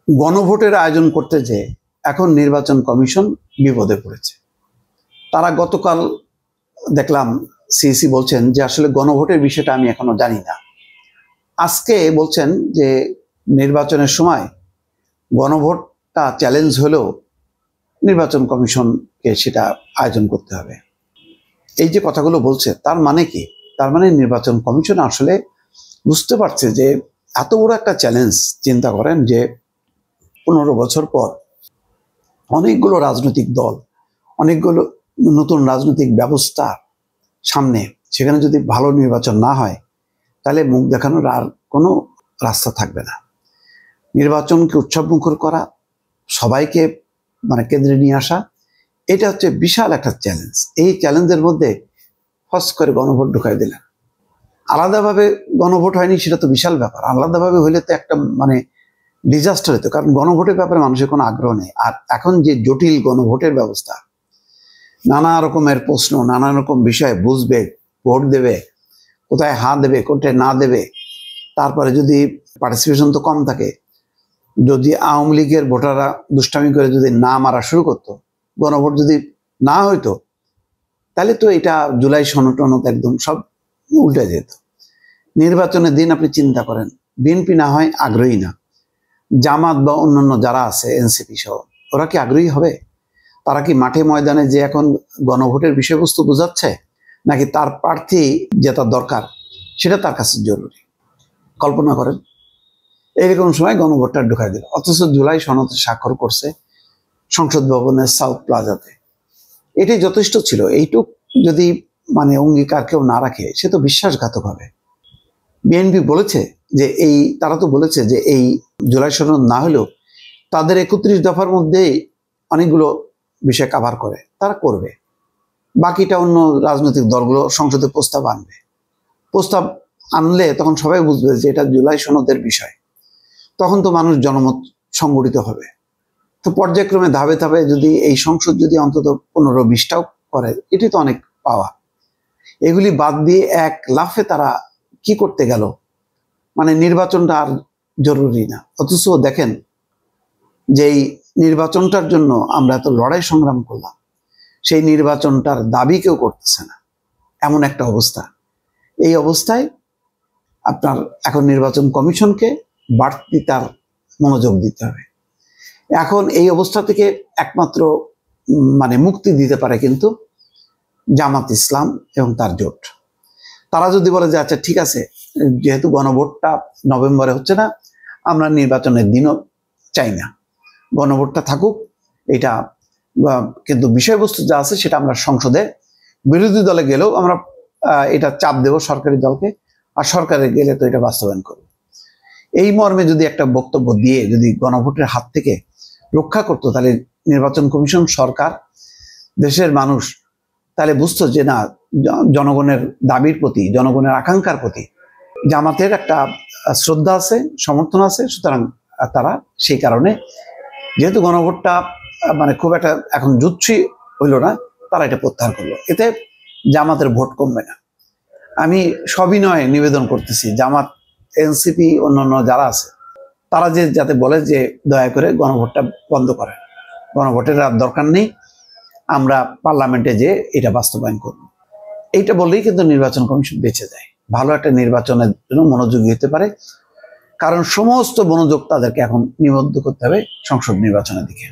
গণভোটের আয়োজন করতে যে এখন নির্বাচন কমিশন বিপদে পড়েছে। তারা গতকাল দেখলাম সিইসি বলছেন যে আসলে গণভোটের বিষয়টা আমি এখনো জানি না। আজকে বলছেন যে নির্বাচনের সময় গণভোটটা চ্যালেঞ্জ হলেও নির্বাচন কমিশনকে সেটা আয়োজন করতে হবে। এই যে কথাগুলো বলছে তার মানে কি? তার মানে নির্বাচন কমিশন আসলে বুঝতে পারছে যে এত বড় একটা চ্যালেঞ্জ। চিন্তা করেন যে 15 বছর পর অনেকগুলো রাজনৈতিক দল, অনেকগুলো নতুন রাজনৈতিক ব্যবস্থা সামনে, সেখানে যদি ভালো নির্বাচন না হয় তাহলে মুখ দেখানোর আর কোনো রাস্তা থাকবে না। নির্বাচনকে উৎসবমুখর করা, সবাইকে কেন্দ্রে নিয়ে আসা, এটা হচ্ছে বিশাল একটা চ্যালেঞ্জ। এই চ্যালেঞ্জের মধ্যে ফস করে গণভোট ঢুকাই দিলেন। আলাদাভাবে গণভোট হয়নি সেটা তো বিশাল ব্যাপার, আলাদাভাবে হইলে তো একটা ডিজাস্টার হতো। কারণ গণভোটের ব্যাপারে মানুষের কোনো আগ্রহ নেই। আর এখন যে জটিল গণভোটের ব্যবস্থা, নানা রকমের প্রশ্ন, নানা রকম বিষয় বুঝবে, ভোট দেবে, কোথায় হা দেবে, কোথায় না দেবে, তারপরে যদি পার্টিসিপেশন তো কম থাকে, যদি আওয়ামী লীগের ভোটাররা দুষ্টামি করে যদি না মারা শুরু করতো, গণভোট যদি না হইতো, তাহলে তো এটা জুলাই সনদ একদম সব উল্টে যেত। নির্বাচনের দিন আপনি চিন্তা করেন, বিএনপি না হয় আগ্রহী না, জামাত বা অন্যান্য যারা আছে এনসিপি সহ, ওরা কি আগ্রহী হবে? তারা কি মাঠে ময়দানে যে এখন গণভোটের বিষয়বস্তু বোঝাচ্ছে, নাকি তার প্রার্থী যেটা দরকার সেটা তার কাছে জরুরি? কল্পনা করেন এইরকম সময় গণভোটটা ঢুকাই দিল, অথচ জুলাই সনদে স্বাক্ষর করছে সংসদ ভবনের সাউথ প্লাজাতে। এটাই যথেষ্ট ছিল। এইটুক যদি অঙ্গীকার কেউ না রাখে সে তো বিশ্বাসঘাতক হবে। বিএনপি বলেছে যে তারা তো বলেছে যে এই জুলাই সনদ না হলেও তাদের 31 দফার মধ্যে অনেকগুলো বিষয় কাভার করে, তারা করবে। বাকিটা অন্য রাজনৈতিক দলগুলো সংসদে প্রস্তাব আনবে। প্রস্তাব আনলে তখন সবাই বুঝবে যে এটা জুলাই সনদের বিষয়, তখন তো মানুষ জনমত সংগঠিত হবে। তো পর্যায়ক্রমে ধাপে ধাপে যদি এই সংসদ যদি অন্তত 15-20টাও করে, এটি তো অনেক পাওয়া। এগুলি বাদ দিয়ে এক লাফে তারা কি করতে গেল, নির্বাচনটা আর জরুরি না। অথচ দেখেন যে এই নির্বাচনটার জন্য আমরা এত লড়াই সংগ্রাম করলাম, সেই নির্বাচনটার দাবি কেউ করতেছে না, এমন একটা অবস্থা। এই অবস্থায় আপনার এখন নির্বাচন কমিশনকে বাড়তি তার মনোযোগ দিতে হবে। এখন এই অবস্থা থেকে একমাত্র মুক্তি দিতে পারে কিন্তু জামাত ইসলাম এবং তার জোট। তারা যদি বলে যে আচ্ছা ঠিক আছে, যেহেতু গণভোটটা নভেম্বরে হচ্ছে না, আমরা নির্বাচনের দিনও চাই না, গণভোটটা থাকুক, এটা কিন্তু বিষয়বস্তু যা আছে সেটা আমরা সংসদে বিরোধী দলে গেলেও আমরা এটা চাপ দেব সরকারি দলকে, আর সরকারে গেলে তো এটা বাস্তবায়ন করব। এই মর্মে যদি একটা বক্তব্য দিয়ে যদি গণভোটের হাত থেকে রক্ষা করতো, তাহলে নির্বাচন কমিশন, সরকার, দেশের মানুষ তাহলে বুঝতো যে না, জনগণের দাবির প্রতি, জনগণের আকাঙ্ক্ষার প্রতি জামাতের একটা শ্রদ্ধা আছে, সমর্থন আছে। সুতরাং তারা সেই কারণে, যেহেতু গণভোটটা খুব একটা এখন জুৎসি হইল না, তারা এটা প্রত্যাহার করলো। এতে জামাতের ভোট কমবে না। আমি সবিনয়ে নিবেদন করতেছি, জামাত, এনসিপি, অন্যান্য যারা আছে, তারা যাতে বলে যে দয়া করে গণভোটটা বন্ধ করে, গণভোটের আর দরকার নেই, আমরা পার্লামেন্টে যে এটা বাস্তবায়ন করব। এইটা বললেই কিন্তু নির্বাচন কমিশন বেঁচে যায়, ভালো একটা নির্বাচনের জন্য মনোযোগী হতে পারে। কারণ সমস্ত মনোযোগ তাদেরকে এখন নিবদ্ধ করতে হবে সংসদ নির্বাচনের দিকে।